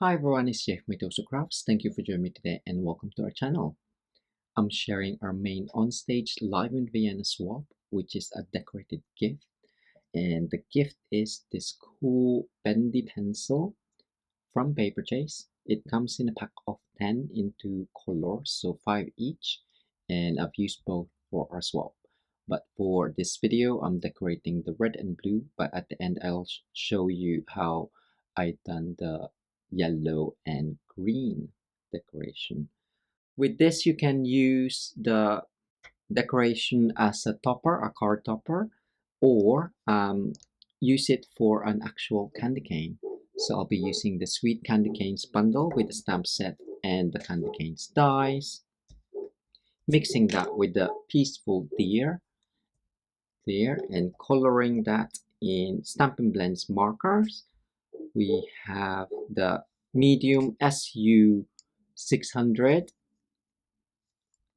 Hi everyone, it's Chef Mitosu Crafts. Thank you for joining me today and welcome to our channel. I'm sharing our main OnStage Live in Vienna swap, which is a decorated gift. And the gift is this cool bendy pencil from Papercrafts. It comes in a pack of 10 in two colors, so 5 each. And I've used both for our swap. But for this video, I'm decorating the red and blue. But at the end, I'll show you how I done the yellow and green decoration. With this, you can use the decoration as a topper, a card topper, or use it for an actual candy cane. So I'll be using the Sweet Candy Canes bundle with the stamp set and the candy canes dies, mixing that with the Peaceful Deer there and coloring that in Stampin Blends markers. We have the medium SU 600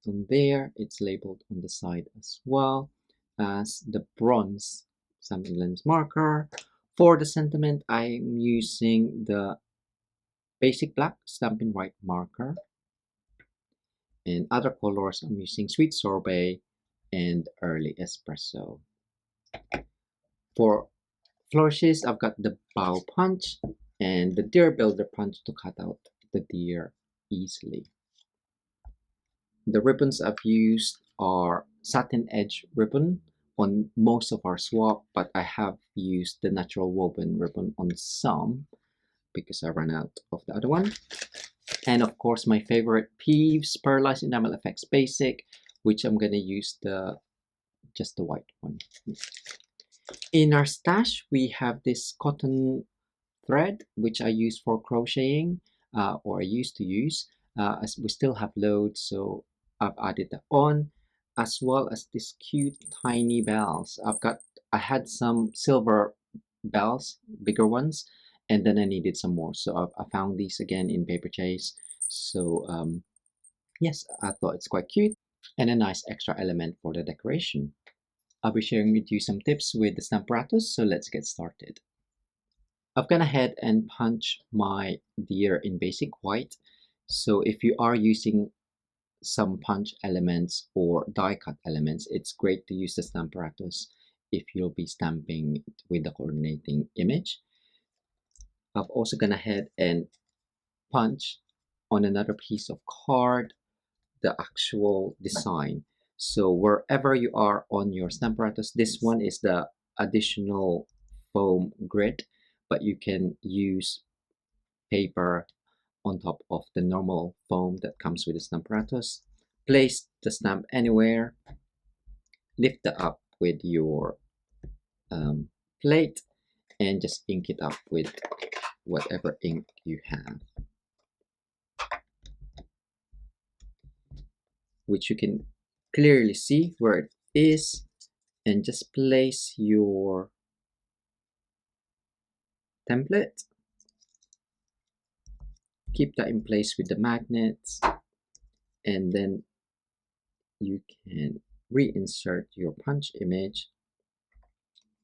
on there. It's labeled on the side as well as the bronze Stampin Blends marker. For the sentiment, I'm using the basic black Stampin' White marker. And other colors, I'm using Sweet Sorbet and Early Espresso. For flourishes, I've got the bow punch and the deer builder punch to cut out the deer easily. The ribbons I've used are satin edge ribbon on most of our swap, but I have used the natural woven ribbon on some because I ran out of the other one. And of course, my favorite Peeves Pearlized Enamel Effects Basic, which I'm gonna use just the white one. In our stash, we have this cotton thread, which I use for crocheting, or I used to use, as we still have loads, so I've added that on, as well as these cute tiny bells. I had some silver bells, bigger ones, and then I needed some more, so I found these again in Papercrafts. So yes, I thought it's quite cute and a nice extra element for the decoration. I'll be sharing with you some tips with the Stamparatus, so let's get started. I've gone ahead and punched my deer in basic white. So if you are using some punch elements or die cut elements, it's great to use the Stamparatus if you'll be stamping with the coordinating image. I've also gone ahead and punch on another piece of card the actual design. So wherever you are on your Stamparatus, this one is the additional foam grid, but you can use paper on top of the normal foam that comes with the Stamparatus. Place the stamp anywhere, lift it up with your plate, and just ink it up with whatever ink you have, which you can clearly see where it is, and just place your template. Keep that in place with the magnets, and then you can reinsert your punch image,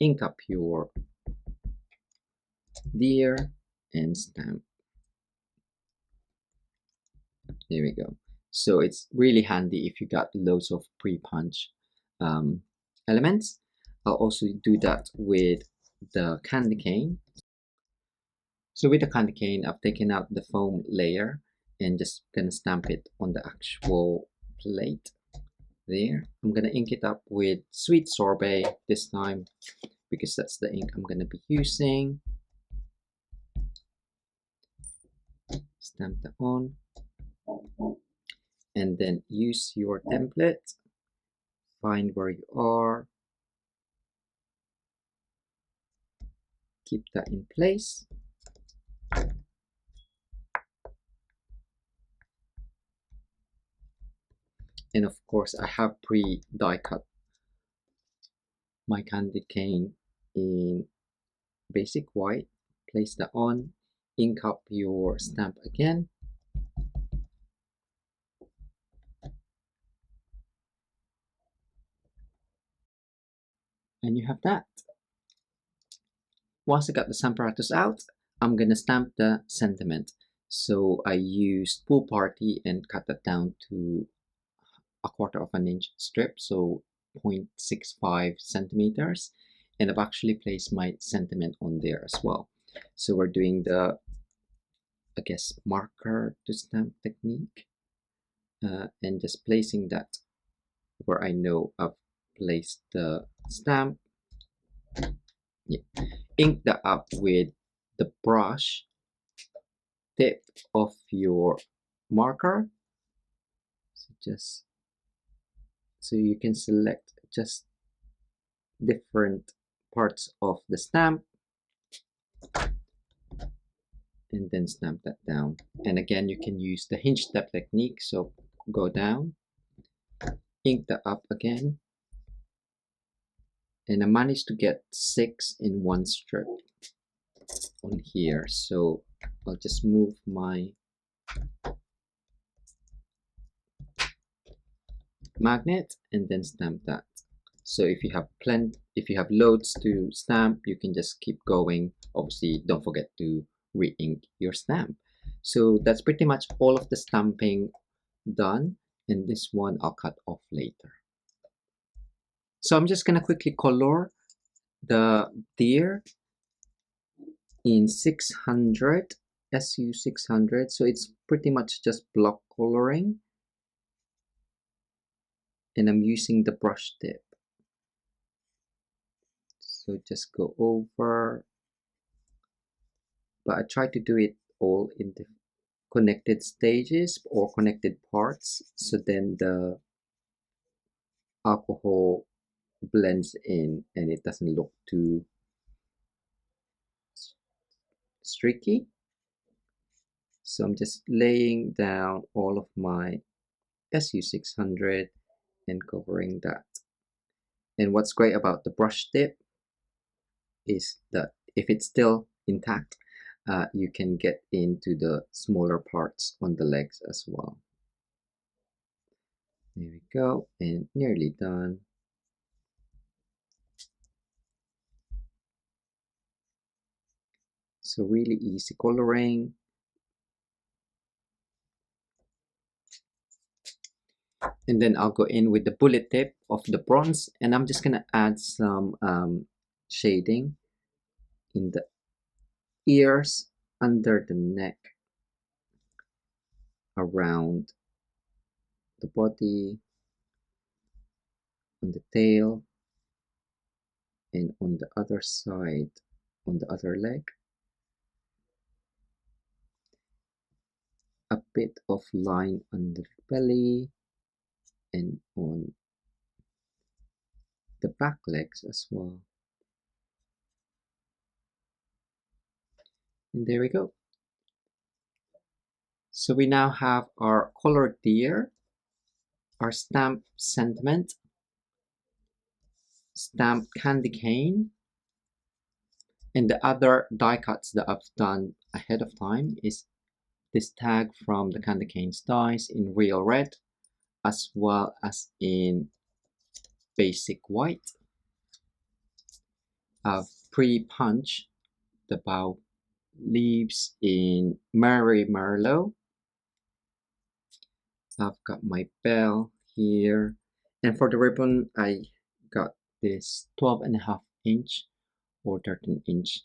ink up your deer, and stamp. There we go. So it's really handy if you got loads of pre-punch elements. I'll also do that with the candy cane. So with the candy cane, I've taken out the foam layer and just gonna stamp it on the actual plate there. I'm gonna ink it up with Sweet Sorbet this time because that's the ink I'm gonna be using. Stamp that on, and then use your template. Find where you are, keep that in place. And of course, I have pre-die cut my candy cane in basic white. Place that on, ink up your stamp again, and you have that. Once I got the Stamparatus out, I'm gonna stamp the sentiment. So I used Pool Party and cut that down to a 1/4 of an inch strip, so 0.65 centimeters. And I've actually placed my sentiment on there as well. So we're doing the, I guess, marker to stamp technique, and just placing that where I know I've placed the stamp. Yeah. Ink that up with the brush tip of your marker. So just so you can select just different parts of the stamp and then stamp that down. And again, you can use the hinge step technique. So go down, ink that up again, and I managed to get 6 in one strip on here. So I'll just move my magnet and then stamp that. So if you have loads to stamp, you can just keep going. Obviously, don't forget to re-ink your stamp. So that's pretty much all of the stamping done, and this one I'll cut off later. So I'm just gonna quickly color the deer in 600 SU 600. So it's pretty much just block coloring, and I'm using the brush tip. So just go over, but I try to do it all in the connected stages or connected parts, so then the alcohol blends in and it doesn't look too streaky. So I'm just laying down all of my SU600 and covering that. And what's great about the brush tip is that if it's still intact, you can get into the smaller parts on the legs as well. There we go, and nearly done. So really easy coloring. And then I'll go in with the bullet tip of the bronze, and I'm just gonna add some shading in the ears, under the neck, around the body, on the tail, and on the other side, on the other leg. A bit of line under the belly and on the back legs as well. And there we go. So we now have our colored deer, our stamp sentiment, stamp candy cane, and the other die cuts that I've done ahead of time is this tag from the candy cane's dies in real red as well as in basic white. I've pre-punched the bow leaves in Merry Merlot. I've got my bell here, and for the ribbon I got this 12.5 inch or 13-inch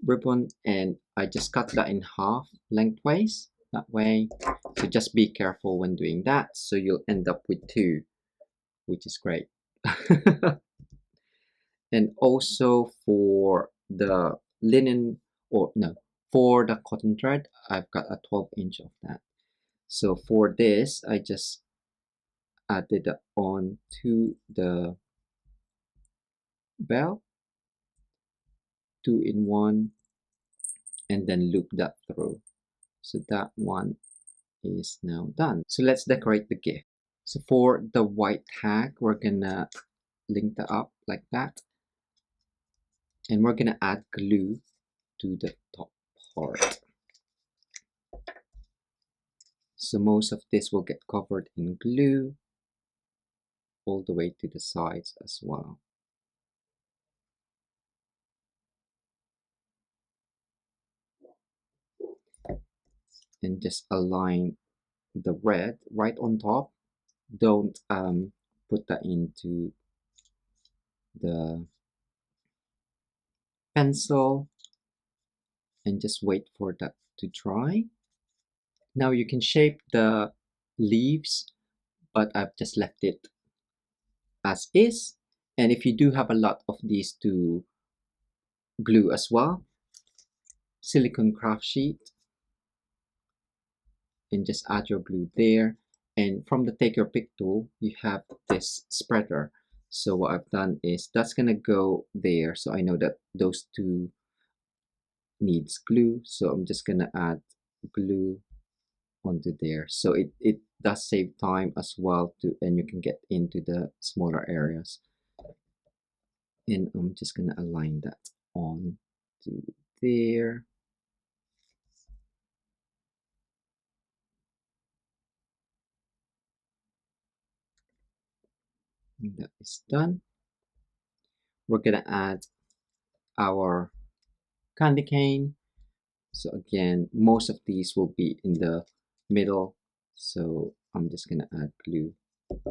ribbon, and I just cut that in half lengthways that way. So just be careful when doing that, so you'll end up with 2, which is great. And also for the linen, or no, for the cotton thread, I've got a 12-inch of that. So for this, I just added on to the bell, 2 in 1, and then loop that through. So that one is now done. So let's decorate the gift. So for the white tag, we're gonna link that up like that, and we're gonna add glue to the top part. So most of this will get covered in glue all the way to the sides as well. and just align the red right on top. Don't put that into the pencil, and just wait for that to dry. Now you can shape the leaves, but I've just left it as is. And if you do have a lot of these to glue as well, silicone craft sheet, and just add your glue there. And from the take your pick tool, you have this spreader. So what I've done is that's gonna go there, so I know that those two needs glue. So I'm just gonna add glue onto there, so it does save time as well to, and you can get into the smaller areas. And I'm just gonna align that on to there. And that is done. We're gonna add our candy cane. So again, most of these will be in the middle, so I'm just gonna add glue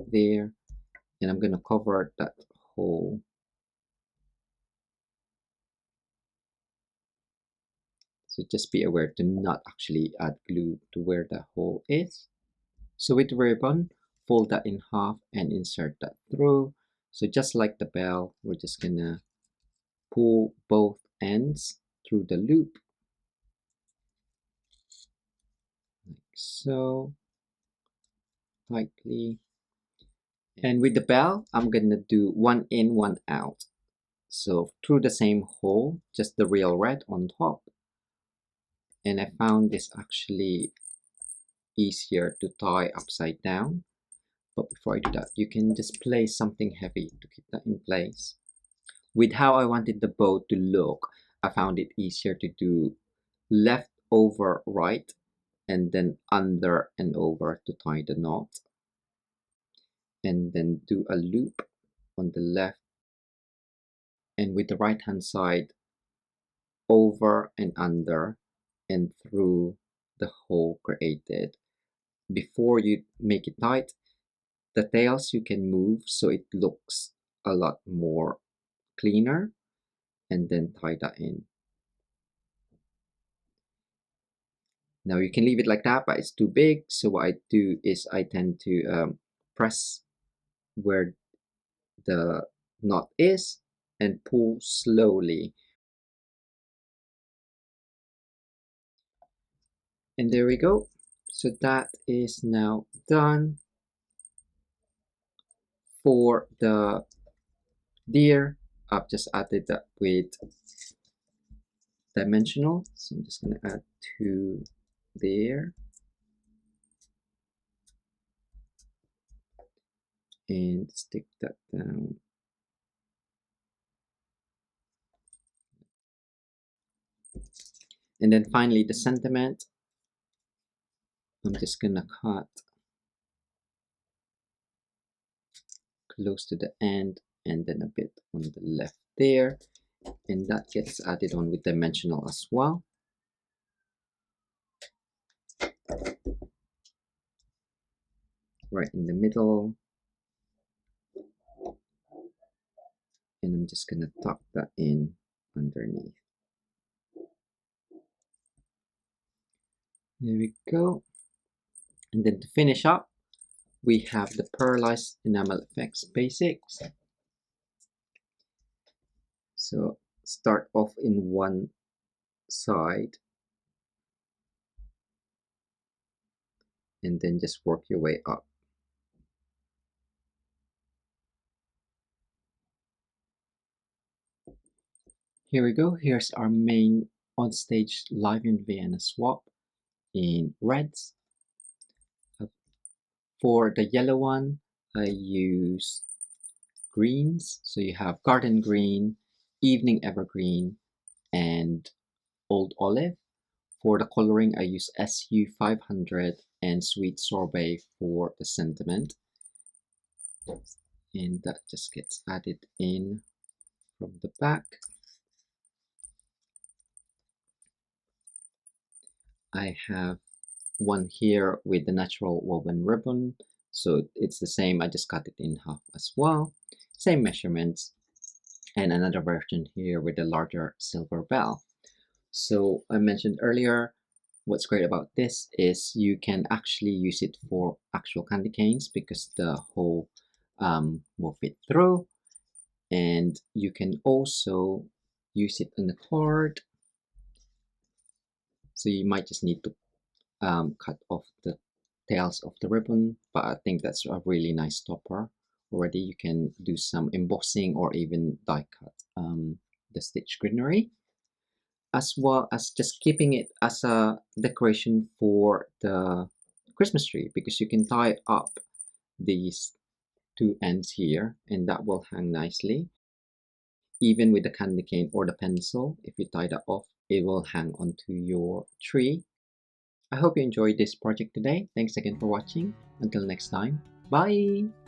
there, and I'm gonna cover that hole. So just be aware to not actually add glue to where the hole is. So with the ribbon, fold that in half and insert that through. So just like the bell, we're just gonna pull both ends through the loop, like so, tightly. And with the bell, I'm gonna do one in, one out. So through the same hole, just the real red on top. And I found this actually easier to tie upside down. But before I do that, you can just place something heavy to keep that in place. With how I wanted the bow to look, I found it easier to do left over right and then under and over to tie the knot. And then do a loop on the left, and with the right hand side over and under and through the hole created. Before you make it tight, the tails you can move so it looks a lot more cleaner, and then tie that in. Now you can leave it like that, but it's too big, so what I do is I tend to press where the knot is and pull slowly. And there we go. So that is now done. For the deer, I've just added that with dimensional. So I'm just going to add 2 there. And stick that down. And then finally the sentiment, I'm just going to cut close to the end and then a bit on the left there, and that gets added on with dimensional as well. Right in the middle, and I'm just gonna tuck that in underneath. There we go. And then to finish up, we have the Pearlized Enamel Effects Basics. So start off in one side and then just work your way up. Here we go. Here's our main OnStage Live in Vienna swap in reds. For the yellow one, I use greens. So you have Garden Green, Evening Evergreen, and Old Olive. For the coloring, I use SU 500 and Sweet Sorbet for the sentiment. And that just gets added in from the back. I have one here with the natural woven ribbon, so it's the same. I just cut it in half as well, same measurements, and another version here with a larger silver bell. So I mentioned earlier, what's great about this is you can actually use it for actual candy canes because the hole will fit through, and you can also use it on the card. So you might just need to cut off the tails of the ribbon, but I think that's a really nice topper already. You can do some embossing or even die cut the stitch greenery, as well as just keeping it as a decoration for the Christmas tree, because you can tie up these two ends here and that will hang nicely. Even with the candy cane or the pencil, if you tie that off, it will hang onto your tree. I hope you enjoyed this project today. Thanks again for watching. Until next time, bye!